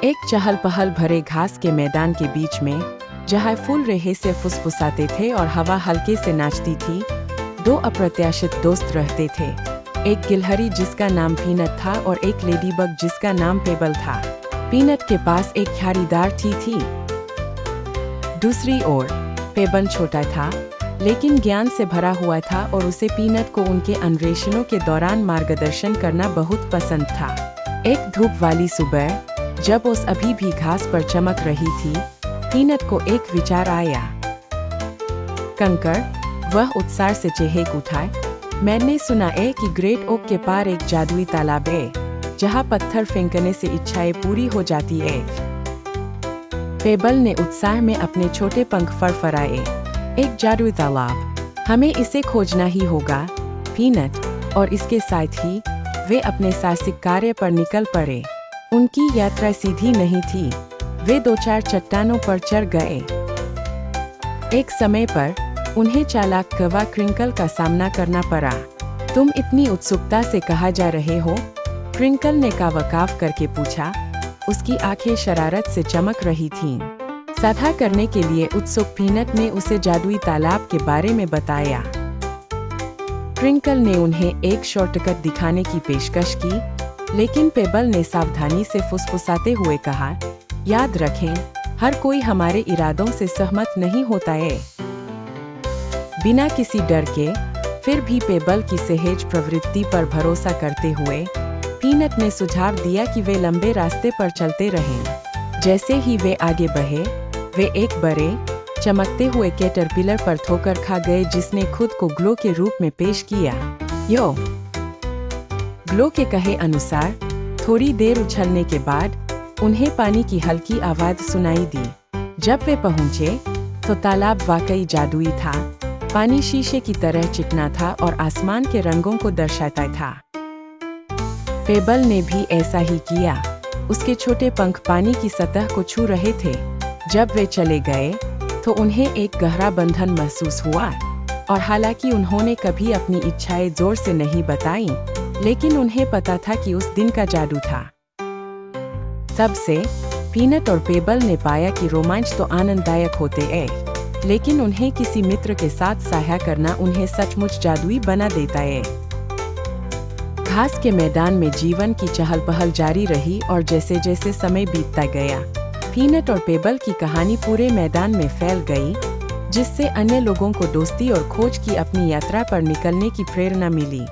एक चहल पहल भरे घास के मैदान के बीच में, जहाँ फूल रेहे से फुसफुसाते थे और हवा हल्के से नाचती थी, दो अप्रत्याशित दोस्त रहते थे। एक गिलहरी जिसका नाम पीनट था और एक लेडीबग जिसका नाम पेबल था। पीनट के पास एक झाड़ीदार थी। दूसरी ओर पेबल छोटा था, लेकिन ज्ञान से भरा हुआ था और उसे पीनट को उनके अन्वेषणों के दौरान मार्गदर्शन करना बहुत पसंद था। एक धूप वाली सुबह, जब ओस अभी भी घास पर चमक रही थी, पीनट को एक विचार आया। कंकर, वह उत्साह से चहक उठा। मैंने सुना है कि ग्रेट ओक के पार एक जादुई तालाब है, जहाँ पत्थर फेंकने से इच्छाएं पूरी हो जाती है। पेबल ने उत्साह में अपने छोटे पंख फड़फड़ाए। एक जादुई तालाब, हमें इसे खोजना ही होगा। पीनट और इसके साथ ही वे अपने साहसिक कार्य पर निकल पड़े। उनकी यात्रा सीधी नहीं थी। वे दो चार चट्टानों पर चढ़ गए। एक समय पर उन्हें चालाक कौवा क्रिंकल का सामना करना पड़ा। तुम इतनी उत्सुकता से कहाँ जा रहे हो? क्रिंकल ने कावकाव करके पूछा। उसकी आंखें शरारत से चमक रही थीं। साझा करने के लिए उत्सुक पीनट ने उसे जादुई तालाब के बारे में बताया। क्रिंकल ने उन्हें एक शॉर्टकट दिखाने की पेशकश की, लेकिन पेबल ने सावधानी से फुसफुसाते हुए कहा, याद रखें, हर कोई हमारे इरादों से सहमत नहीं होता है। बिना किसी डर के, फिर भी पेबल की सहज प्रवृत्ति पर भरोसा करते हुए, पीनट ने सुझाव दिया कि वे लंबे रास्ते पर चलते रहें। जैसे ही वे आगे बढ़े, वे एक बड़े, चमकते हुए कैटरपिलर पर ठोकर खा गए जिसने खुद को ग्लो के रूप में पेश किया। यो ग्लो के कहे अनुसार, थोड़ी देर उछलने के बाद उन्हें पानी की हल्की आवाज सुनाई दी। जब वे पहुंचे, तो तालाब वाकई जादुई था। पानी शीशे की तरह चिकना था और आसमान के रंगों को दर्शाता था। पेबल ने भी ऐसा ही किया। उसके छोटे पंख पानी की सतह को छू रहे थे। जब वे चले गए, तो उन्हें एक गहरा बंधन महसूस हुआ, और हालांकि उन्होंने कभी अपनी इच्छाएं जोर से नहीं बताई, लेकिन उन्हें पता था कि उस दिन का जादू था। तब से पीनट और पेबल ने पाया कि रोमांच तो आनंददायक होते हैं, लेकिन उन्हें किसी मित्र के साथ साझा करना उन्हें सचमुच जादुई बना देता है। घास के मैदान में जीवन की चहल पहल जारी रही और जैसे जैसे समय बीतता गया, पीनट और पेबल की कहानी पूरे मैदान में फैल गई, जिससे अन्य लोगों को दोस्ती और खोज की अपनी यात्रा पर निकलने की प्रेरणा मिली।